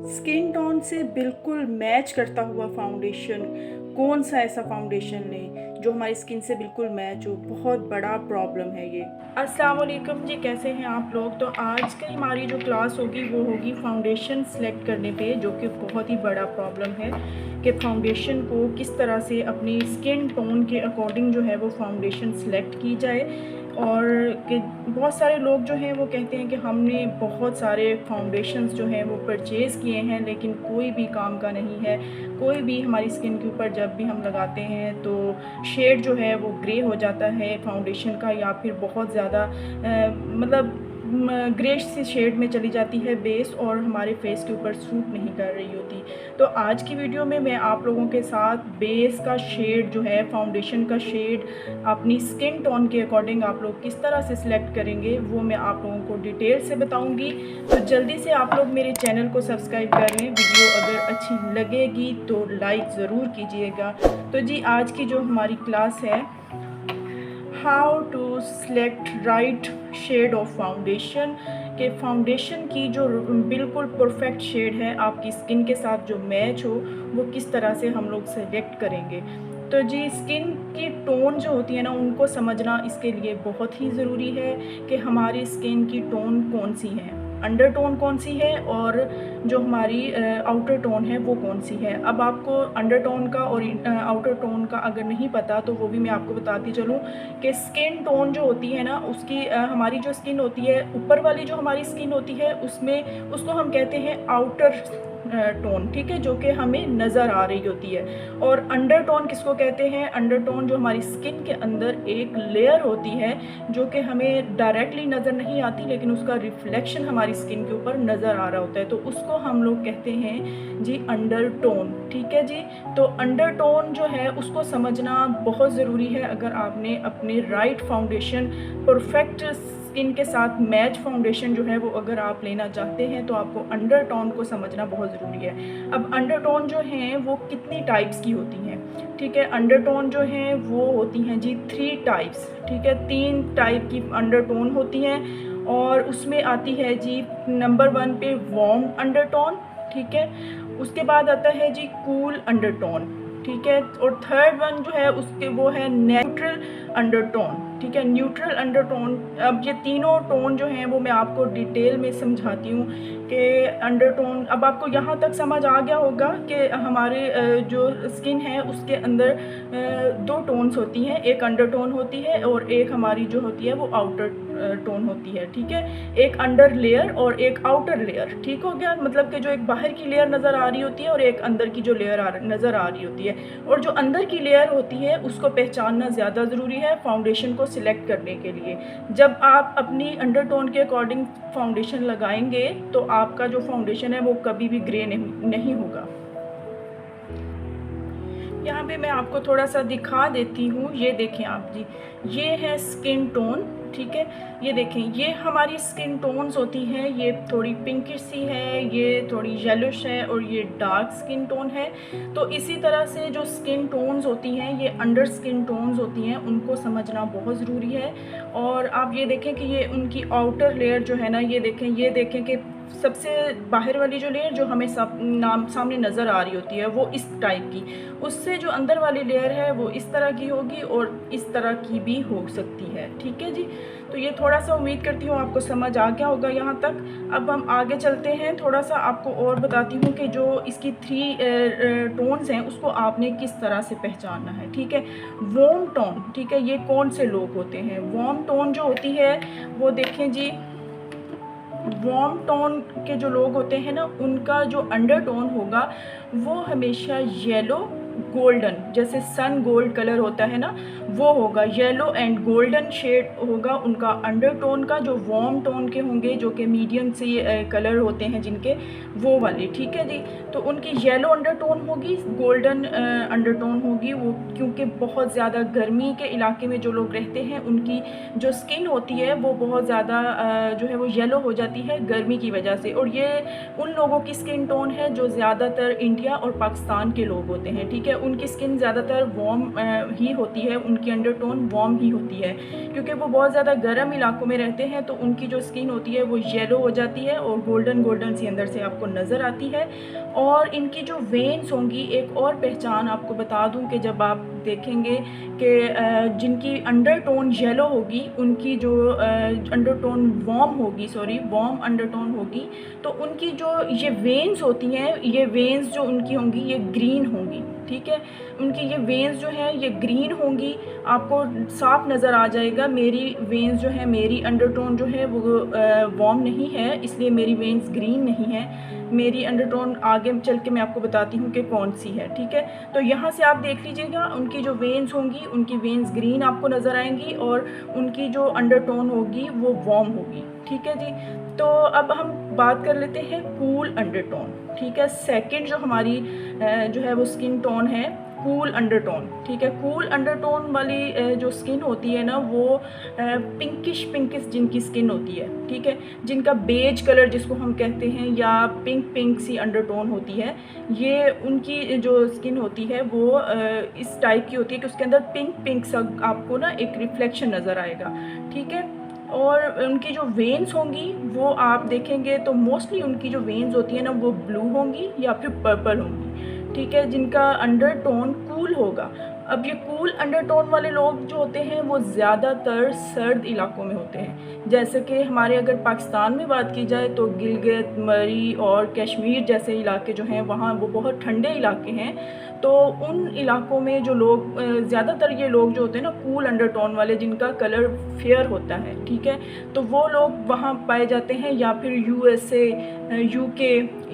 Skin tone से बिल्कुल match करता हुआ फाउंडेशन, कौन सा ऐसा फाउंडेशन लें जो हमारी स्किन से बिल्कुल मैच हो। बहुत बड़ा प्रॉब्लम है ये। अस्सलाम वालेकुम जी, कैसे हैं आप लोग। तो आज की हमारी जो क्लास होगी वो होगी फाउंडेशन सेलेक्ट करने पे, जो कि बहुत ही बड़ा प्रॉब्लम है कि फाउंडेशन को किस तरह से अपनी स्किन टोन के अकॉर्डिंग जो है वो फाउंडेशन सेलेक्ट की जाए। और कि बहुत सारे लोग जो हैं वो कहते हैं कि हमने बहुत सारे फाउंडेशंस जो हैं वो परचेज़ किए हैं, लेकिन कोई भी काम का नहीं है। कोई भी हमारी स्किन के ऊपर जब भी हम लगाते हैं तो शेड जो है वो ग्रे हो जाता है फाउंडेशन का, या फिर बहुत ज़्यादा मतलब ग्रे सी शेड में चली जाती है बेस, और हमारे फेस के ऊपर सूट नहीं कर रही होती। तो आज की वीडियो में मैं आप लोगों के साथ बेस का शेड जो है, फाउंडेशन का शेड अपनी स्किन टोन के अकॉर्डिंग आप लोग किस तरह से सिलेक्ट करेंगे वो मैं आप लोगों को डिटेल से बताऊंगी। तो जल्दी से आप लोग मेरे चैनल को सब्सक्राइब कर लें। वीडियो अगर अच्छी लगेगी तो लाइक ज़रूर कीजिएगा। तो जी, आज की जो हमारी क्लास है, how to select right shade of foundation, के फाउंडेशन की जो बिल्कुल परफेक्ट शेड है आपकी स्किन के साथ जो मैच हो, वो किस तरह से हम लोग सेलेक्ट करेंगे। तो जी, स्किन की टोन जो होती है ना, उनको समझना इसके लिए बहुत ही ज़रूरी है कि हमारी स्किन की टोन कौन सी है, अंडर टोन कौन सी है, और जो हमारी आउटर टोन है वो कौन सी है। अब आपको अंडर टोन का और आउटर टोन का अगर नहीं पता तो वो भी मैं आपको बताती चलूँ कि स्किन टोन जो होती है ना, उसकी हमारी जो स्किन होती है, ऊपर वाली जो हमारी स्किन होती है उसमें उसको हम कहते हैं आउटर टोन, ठीक है, जो कि हमें नज़र आ रही होती है। और अंडर टोन किसको कहते हैं? अंडर टोन जो हमारी स्किन के अंदर एक लेयर होती है जो कि हमें डायरेक्टली नज़र नहीं आती, लेकिन उसका रिफ्लेक्शन हमारी स्किन के ऊपर नज़र आ रहा होता है, तो उसको हम लोग कहते हैं जी अंडर टोन, ठीक है जी। तो अंडर टोन जो है उसको समझना बहुत ज़रूरी है। अगर आपने अपने राइट फाउंडेशन, परफेक्ट स्किन के साथ मैच फाउंडेशन जो है वो अगर आप लेना चाहते हैं, तो आपको अंडर टोन को समझना बहुत ज़रूरी है। अब अंडर टोन जो हैं वो कितनी टाइप्स की होती हैं, ठीक है। अंडर टोन जो हैं वो होती हैं जी 3 टाइप्स, ठीक है। 3 टाइप की अंडर टोन होती हैं, और उसमें आती है जी नंबर 1 पे वार्म अंडर टोन, ठीक है। उसके बाद आता है जी कूल अंडर टोन, ठीक है। और थर्ड वन जो है उसके वो है न्यूट्रल अंडर टोन, ठीक है, न्यूट्रल अंडर टोन। अब ये तीनों टोन जो हैं वो मैं आपको डिटेल में समझाती हूँ कि अंडर टोन। अब आपको यहाँ तक समझ आ गया होगा कि हमारे जो स्किन है उसके अंदर 2 टोन्स होती हैं, एक अंडर टोन होती है और एक हमारी जो होती है वो आउटर टोन होती है, ठीक है। एक अंडर लेयर और एक आउटर लेयर, ठीक हो गया। मतलब कि जो एक बाहर की लेयर नज़र आ रही होती है और एक अंदर की जो लेयर नज़र आ रही होती है। और जो अंदर की लेयर होती है उसको पहचानना ज़्यादा ज़रूरी है फाउंडेशन को सिलेक्ट करने के लिए। जब आप अपनी अंडर टोन के अकॉर्डिंग फाउंडेशन लगाएंगे तो आपका जो फाउंडेशन है वो कभी भी ग्रे नहीं होगा। यहाँ पे मैं आपको थोड़ा सा दिखा देती हूँ। ये देखें आप जी, ये है स्किन टोन, ठीक है। ये देखें, ये हमारी स्किन टोन्स होती हैं। ये थोड़ी पिंकिश सी है, ये थोड़ी येलोश है, और ये डार्क स्किन टोन है। तो इसी तरह से जो स्किन टोन्स होती हैं ये अंडर स्किन टोन्स होती हैं, उनको समझना बहुत ज़रूरी है। और आप ये देखें कि ये उनकी आउटर लेयर जो है ना, ये देखें कि सबसे बाहर वाली जो लेयर जो हमें सामने नज़र आ रही होती है वो इस टाइप की, उससे जो अंदर वाली लेयर है वो इस तरह की होगी और इस तरह की भी हो सकती है, ठीक है जी। तो ये थोड़ा सा उम्मीद करती हूँ आपको समझ आ गया होगा यहाँ तक। अब हम आगे चलते हैं, थोड़ा सा आपको और बताती हूँ कि जो इसकी 3 टोन्स हैं उसको आपने किस तरह से पहचानना है, ठीक है। वार्म टोन, ठीक है, ये कौन से लोग होते हैं? वार्म टोन जो होती है वो देखें जी, वार्म टोन के जो लोग होते हैं ना, उनका जो अंडर टोन होगा वो हमेशा येलो गोल्डन, जैसे सन गोल्ड कलर होता है ना, वो होगा। येलो एंड गोल्डन शेड होगा उनका अंडर टोन का। जो वार्म टोन के होंगे, जो कि मीडियम से कलर होते हैं जिनके, वो वाले, ठीक है जी। तो उनकी येलो अंडर टोन होगी, गोल्डन अंडर टोन होगी वो, क्योंकि बहुत ज़्यादा गर्मी के इलाके में जो लोग रहते हैं उनकी जो स्किन होती है वो बहुत ज़्यादा जो है वो येलो हो जाती है गर्मी की वजह से। और ये उन लोगों की स्किन टोन है जो ज़्यादातर इंडिया और पाकिस्तान के लोग होते हैं, ठीक है। उनकी स्किन ज़्यादातर वार्म ही होती है, उनकी अंडरटोन वार्म ही होती है, क्योंकि वो बहुत ज़्यादा गर्म इलाकों में रहते हैं, तो उनकी जो स्किन होती है वो येलो हो जाती है और गोल्डन गोल्डन सी अंदर से आपको नज़र आती है। और इनकी जो वेन्स होंगी, एक और पहचान आपको बता दूं कि जब आप देखेंगे कि जिनकी अंडरटोन येलो होगी, उनकी जो अंडरटोन वार्म अंडरटोन होगी, तो उनकी जो ये वेन्स होती हैं, ये वेन्स जो उनकी होंगी ये ग्रीन होंगी। ठीक है, उनकी ये वेन्स जो हैं ये ग्रीन होंगी, आपको साफ नज़र आ जाएगा। मेरी वेन्स जो है, मेरी अंडरटोन जो है वो वार्म नहीं है, इसलिए मेरी वेन्स ग्रीन नहीं है। मेरी अंडरटोन आगे चल के मैं आपको बताती हूँ कि कौन सी है। ठीक है, तो यहाँ से आप देख लीजिएगा, उनकी जो वेन्स होंगी, उनकी वेन्स ग्रीन आपको नज़र आएंगी और उनकी जो अंडरटोन होगी वो वार्म होगी। ठीक है जी, तो अब हम बात कर लेते हैं कूल अंडरटोन। ठीक है, सेकंड जो हमारी जो है वो स्किन टोन है कूल अंडरटोन। ठीक है, कूल अंडरटोन वाली जो स्किन होती है ना, वो पिंकिश जिनकी स्किन होती है। ठीक है, जिनका बेज कलर जिसको हम कहते हैं, या पिंक सी अंडरटोन होती है, ये उनकी जो स्किन होती है वो इस टाइप की होती है कि उसके अंदर पिंक सा आपको ना एक रिफ्लेक्शन नज़र आएगा। ठीक है, और उनकी जो वेन्स होंगी वो आप देखेंगे तो मोस्टली उनकी जो वेन्स होती है ना वो ब्लू होंगी या फिर पर्पल होंगी। ठीक है, जिनका अंडरटोन कूल होगा। अब ये कूल अंडरटोन वाले लोग जो होते हैं वो ज़्यादातर सर्द इलाकों में होते हैं, जैसे कि हमारे अगर पाकिस्तान में बात की जाए तो गिलगित, मरी और कश्मीर जैसे इलाके जो हैं वहाँ वो बहुत ठंडे इलाके हैं। तो उन इलाकों में जो लोग ज़्यादातर ये लोग जो होते हैं ना कूल अंडरटोन वाले, जिनका कलर फेयर होता है, ठीक है, तो वो लोग वहाँ पाए जाते हैं। या फिर USA, UK,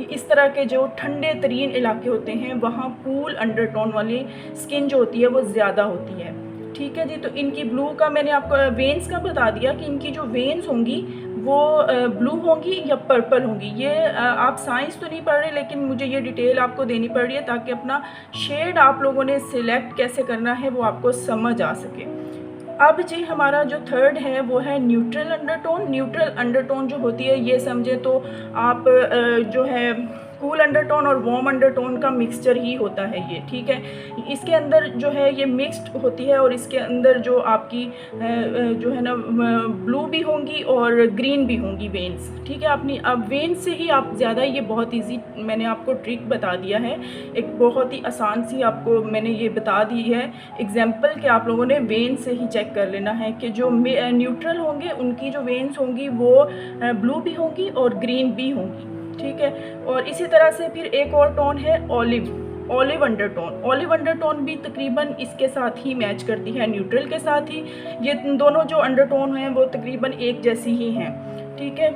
इस तरह के जो ठंडे तरीन इलाके होते हैं वहाँ कूल अंडरटोन वाली स्किन जो होती है वो ज़्यादा होती है। ठीक है जी, तो इनकी ब्लू का मैंने आपको वेन्स का बता दिया कि इनकी जो वेन्स होंगी वो ब्लू होंगी या पर्पल होंगी। ये आप साइंस तो नहीं पढ़ रहे, लेकिन मुझे ये डिटेल आपको देनी पड़ रही है ताकि अपना शेड आप लोगों ने सिलेक्ट कैसे करना है वो आपको समझ आ सके। अब जी हमारा जो थर्ड है वो है न्यूट्रल अंडरटोन। न्यूट्रल अंडरटोन जो होती है, ये समझे तो आप जो है कूल अंडरटोन और वार्म अंडरटोन का मिक्सचर ही होता है ये। ठीक है, इसके अंदर जो है ये मिक्स्ड होती है और इसके अंदर जो आपकी जो है ना ब्लू भी होंगी और ग्रीन भी होंगी वेन्स। ठीक है, अपनी अब वेन्स से ही आप ज़्यादा, ये बहुत इजी मैंने आपको ट्रिक बता दिया है, एक बहुत ही आसान सी आपको मैंने ये बता दी है एग्जाम्पल कि आप लोगों ने वेन से ही चेक कर लेना है कि जो न्यूट्रल होंगे उनकी जो वेन्स होंगी वो ब्लू भी होंगी और ग्रीन भी होंगी। ठीक है, और इसी तरह से फिर एक और टोन है ऑलिव अंडरटोन। ऑलिव अंडरटोन भी तकरीबन इसके साथ ही मैच करती है, न्यूट्रल के साथ ही। ये दोनों जो अंडरटोन हैं वो तकरीबन एक जैसी ही हैं। ठीक है,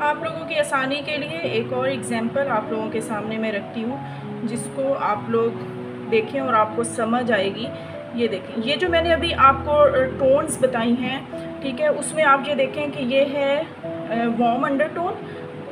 आप लोगों की आसानी के लिए एक और एग्जांपल आप लोगों के सामने मैं रखती हूँ, जिसको आप लोग देखें और आपको समझ आएगी। ये देखें, ये जो मैंने अभी आपको टोन्स बताई हैं, ठीक है, उसमें आप ये देखें कि ये है वार्म अंडरटोन,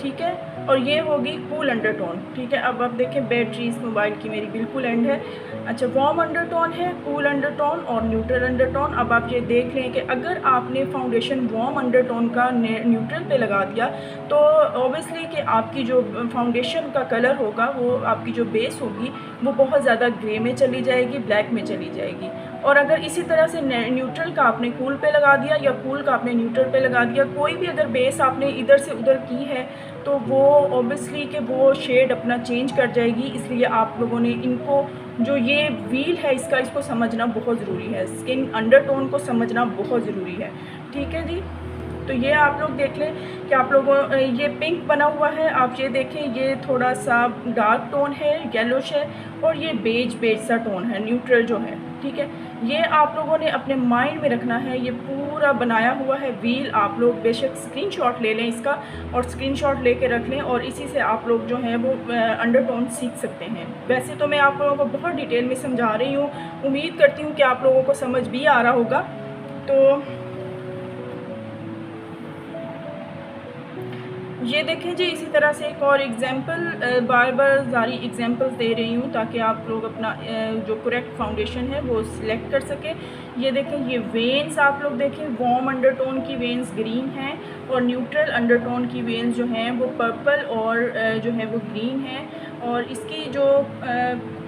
ठीक है, और ये होगी कूल अंडरटोन। ठीक है, अब आप देखें बैटरी इस मोबाइल की मेरी बिल्कुल एंड है। अच्छा, वार्म अंडरटोन है, कूल अंडरटोन और न्यूट्रल अंडरटोन। अब आप ये देख लें कि अगर आपने फाउंडेशन वार्म अंडरटोन का न्यूट्रल पे लगा दिया तो ऑब्वियसली कि आपकी जो फाउंडेशन का कलर होगा, वो आपकी जो बेस होगी वो बहुत ज़्यादा ग्रे में चली जाएगी, ब्लैक में चली जाएगी। और अगर इसी तरह से न्यूट्रल का आपने कूल पे लगा दिया या कूल का आपने न्यूट्रल पे लगा दिया, कोई भी अगर बेस आपने इधर से उधर की है तो वो ऑब्वियसली कि वो शेड अपना चेंज कर जाएगी। इसलिए आप लोगों ने इनको, जो ये व्हील है इसको समझना बहुत ज़रूरी है, स्किन अंडरटोन को समझना बहुत ज़रूरी है। ठीक है जी, तो ये आप लोग देख लें कि आप लोगों ये पिंक बना हुआ है, आप ये देखें ये थोड़ा सा डार्क टोन है, येलोश है, और ये बेज सा टोन है न्यूट्रल जो है। ठीक है, ये आप लोगों ने अपने माइंड में रखना है। ये पूरा बनाया हुआ है व्हील, आप लोग बेशक स्क्रीनशॉट ले लें इसका और स्क्रीनशॉट लेके रख लें, और इसी से आप लोग जो है वो अंडरटोन सीख सकते हैं। वैसे तो मैं आप लोगों को बहुत डिटेल में समझा रही हूँ, उम्मीद करती हूँ कि आप लोगों को समझ भी आ रहा होगा। तो ये देखें जी, इसी तरह से एक और एग्जांपल, बार बार सारी एग्जांपल्स दे रही हूँ ताकि आप लोग अपना जो करेक्ट फाउंडेशन है वो सिलेक्ट कर सकें। ये देखें, ये वेन्स आप लोग देखें, वार्म अंडरटोन की वेन्स ग्रीन हैं और न्यूट्रल अंडरटोन की वेन्स जो हैं वो पर्पल और जो है वो ग्रीन हैं। और इसकी जो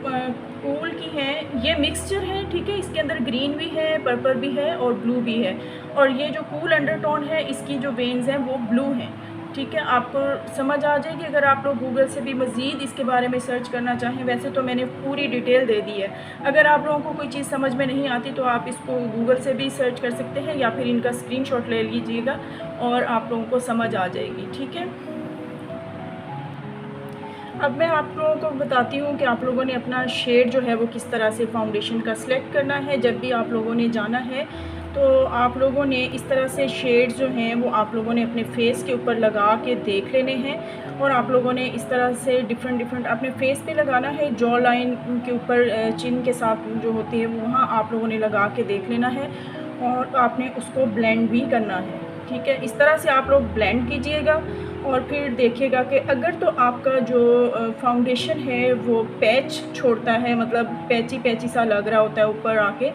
कूल की हैं ये मिक्सचर है, ठीक है। इसके अंदर ग्रीन भी है, पर्पल भी है और ब्लू भी है। और ये जो कूल अंडरटोन है इसकी जो वेन्स हैं वो ब्लू हैं, ठीक है। आपको समझ आ जाएगी अगर आप लोग गूगल से भी मज़ीद इसके बारे में सर्च करना चाहें। वैसे तो मैंने पूरी डिटेल दे दी है। अगर आप लोगों को कोई चीज़ समझ में नहीं आती तो आप इसको गूगल से भी सर्च कर सकते हैं या फिर इनका स्क्रीनशॉट ले लीजिएगा और आप लोगों को समझ आ जाएगी, ठीक है। अब मैं आप लोगों को बताती हूँ कि आप लोगों ने अपना शेड जो है वो किस तरह से फाउंडेशन का सिलेक्ट करना है। जब भी आप लोगों ने जाना है तो आप लोगों ने इस तरह से शेड्स जो हैं वो आप लोगों ने अपने फेस के ऊपर लगा के देख लेने हैं। और आप लोगों ने इस तरह से डिफरेंट अपने फेस पे लगाना है। जॉ लाइन के ऊपर चिन के साथ जो होती है वहाँ आप लोगों ने लगा के देख लेना है और आपने उसको ब्लेंड भी करना है, ठीक है। इस तरह से आप लोग ब्लेंड कीजिएगा और फिर देखिएगा कि अगर तो आपका जो फाउंडेशन है वो पैच छोड़ता है, मतलब पैची पैची सा लग रहा होता है ऊपर आके,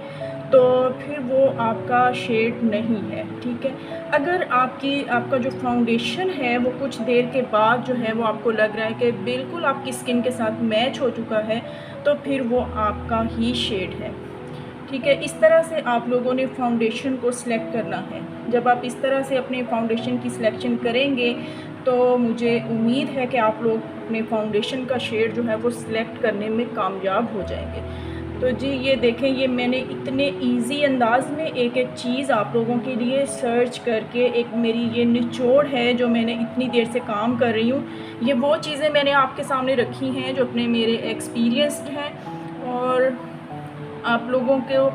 तो फिर वो आपका शेड नहीं है, ठीक है। अगर आपका जो फाउंडेशन है वो कुछ देर के बाद जो है वो आपको लग रहा है कि बिल्कुल आपकी स्किन के साथ मैच हो चुका है, तो फिर वो आपका ही शेड है, ठीक है। इस तरह से आप लोगों ने फाउंडेशन को सिलेक्ट करना है। जब आप इस तरह से अपने फाउंडेशन की सिलेक्शन करेंगे तो मुझे उम्मीद है कि आप लोग अपने फाउंडेशन का शेड जो है वो सिलेक्ट करने में कामयाब हो जाएंगे। तो जी ये देखें, ये मैंने इतने इजी अंदाज में एक एक चीज़ आप लोगों के लिए सर्च करके, एक मेरी ये निचोड़ है जो मैंने इतनी देर से काम कर रही हूँ। ये वो चीज़ें मैंने आपके सामने रखी हैं जो अपने मेरे एक्सपीरियंस्ड हैं। और आप लोगों को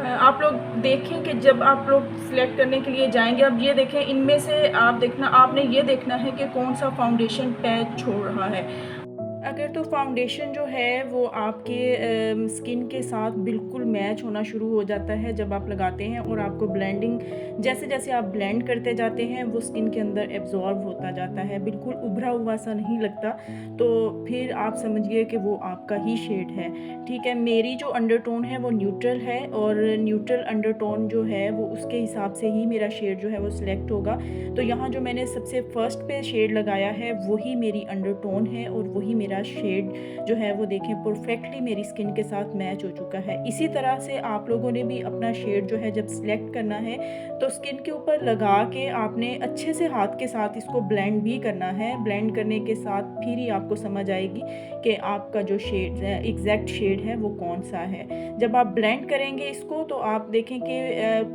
आप लोग देखें कि जब आप लोग सिलेक्ट करने के लिए जाएंगे, अब ये देखें, इनमें से आपने ये देखना है कि कौन सा फाउंडेशन पैच छोड़ रहा है। अगर तो फाउंडेशन जो है वो आपके स्किन के साथ बिल्कुल मैच होना शुरू हो जाता है जब आप लगाते हैं और आपको ब्लेंडिंग जैसे जैसे आप ब्लेंड करते जाते हैं वो स्किन के अंदर एब्जॉर्ब होता जाता है, बिल्कुल उभरा हुआ सा नहीं लगता, तो फिर आप समझिए कि वो आपका ही शेड है, ठीक है। मेरी जो अंडरटोन है वो न्यूट्रल है और न्यूट्रल अंडरटोन जो है वो उसके हिसाब से ही मेरा शेड जो है वो सिलेक्ट होगा। तो यहाँ जो मैंने सबसे फर्स्ट पे शेड लगाया है वही मेरी अंडरटोन है और वही मेरा शेड जो है वो देखें परफेक्टली मेरी स्किन के साथ मैच हो चुका है। इसी तरह से आप लोगों ने भी अपना शेड जो है जब सिलेक्ट करना है तो स्किन के ऊपर लगा के आपने अच्छे से हाथ के साथ इसको ब्लेंड भी करना है। ब्लेंड करने के साथ फिर ही आपको समझ आएगी कि आपका जो शेड एग्जैक्ट शेड है वो कौन सा है। जब आप ब्लेंड करेंगे इसको तो आप देखें कि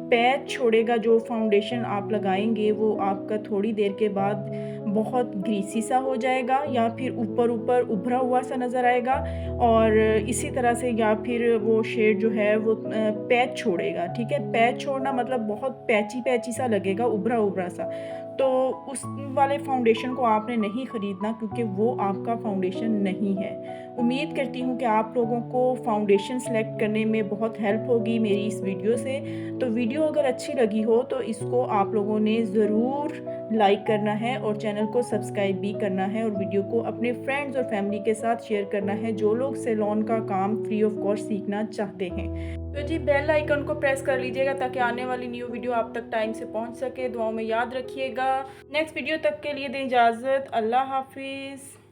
पैच छोड़ेगा, जो फाउंडेशन आप लगाएंगे वो आपका थोड़ी देर के बाद बहुत ग्रीसी सा हो जाएगा या फिर ऊपर ऊपर उभरा हुआ सा नज़र आएगा और इसी तरह से, या फिर वो शेड जो है वो पैच छोड़ेगा, ठीक है। पैच छोड़ना मतलब बहुत पैची पैची सा लगेगा, उभरा उभरा सा, तो उस वाले फाउंडेशन को आपने नहीं ख़रीदना क्योंकि वो आपका फाउंडेशन नहीं है। उम्मीद करती हूँ कि आप लोगों को फाउंडेशन सेलेक्ट करने में बहुत हेल्प होगी मेरी इस वीडियो से। तो वीडियो अगर अच्छी लगी हो तो इसको आप लोगों ने ज़रूर लाइक करना है और चैनल को सब्सक्राइब भी करना है और वीडियो को अपने फ्रेंड्स और फैमिली के साथ शेयर करना है जो लोग सैलून का काम फ्री ऑफ कॉस्ट सीखना चाहते हैं। तो जी बेल आइकन को प्रेस कर लीजिएगा ताकि आने वाली न्यू वीडियो आप तक टाइम से पहुंच सके। दुआओं में याद रखिएगा। नेक्स्ट वीडियो तक के लिए दें इजाज़त। अल्लाह हाफिज़।